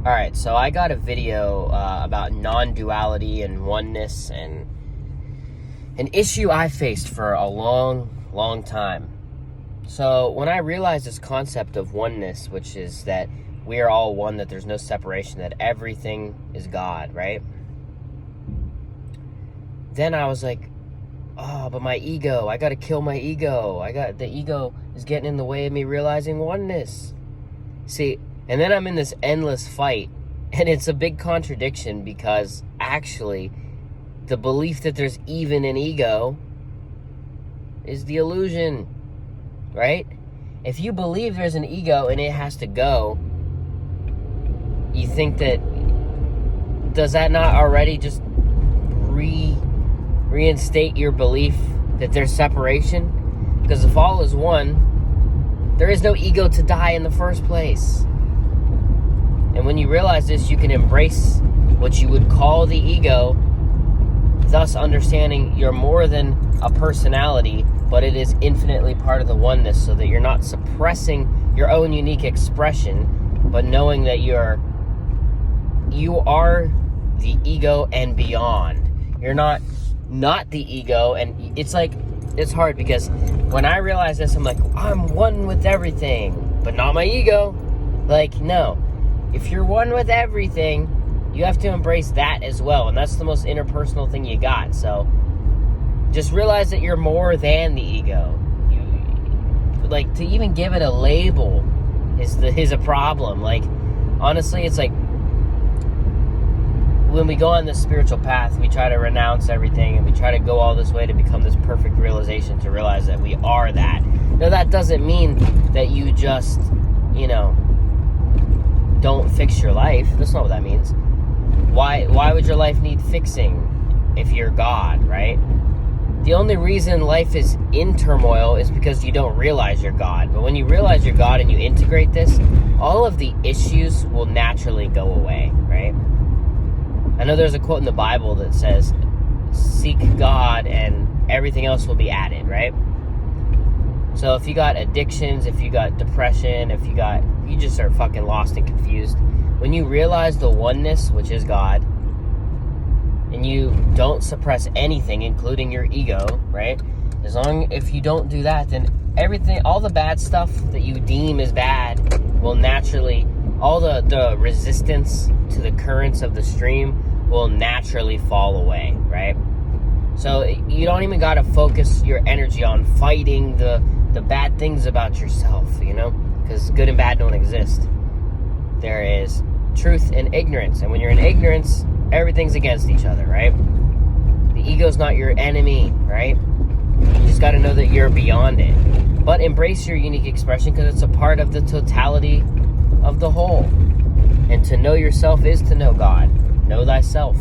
All right, so I got a video about non-duality and oneness, and an issue I faced for a long time. So when I realized this concept of oneness, which is that we are all one, that there's no separation, that everything is God, right? Then I was like, oh, but my ego, I got to kill my ego. The ego is getting in the way of me realizing oneness. See, and then I'm in this endless fight, and it's a big contradiction, because actually the belief that there's even an ego is the illusion, right? If you believe there's an ego and it has to go, you think that, does that not already just reinstate your belief that there's separation? Because if all is one, there is no ego to die in the first place. And when you realize this, you can embrace what you would call the ego, thus understanding you're more than a personality, but it is infinitely part of the oneness, so that you're not suppressing your own unique expression, but knowing that you are the ego and beyond. You're not the ego. And it's hard, because when I realize this, I'm like, I'm one with everything, but not my ego. Like, no. If you're one with everything, you have to embrace that as well. And that's the most interpersonal thing you got. So just realize that you're more than the ego. To even give it a label is a problem. Like, honestly, it's like when we go on this spiritual path, we try to renounce everything, and we try to go all this way to become this perfect realization, to realize that we are that. Now, that doesn't mean that you just, don't fix your life. That's not what that means. Why would your life need fixing if you're God, right? The only reason life is in turmoil is because you don't realize you're God. But when you realize you're God and you integrate this, all of the issues will naturally go away, right? I know there's a quote in the Bible that says, seek God and everything else will be added, right? So if you got addictions, if you got depression, you just are fucking lost and confused. When you realize the oneness, which is God, and you don't suppress anything, including your ego, right? If you don't do that, then everything, all the bad stuff that you deem as bad will naturally, all the resistance to the currents of the stream will naturally fall away, right? So you don't even got to focus your energy on fighting the bad things about yourself, because good and bad don't exist. There is truth and ignorance, and when you're in ignorance, everything's against each other, right? The ego's not your enemy, right? You just got to know that you're beyond it. But embrace your unique expression, because it's a part of the totality of the whole. And to know yourself is to know God. Know thyself.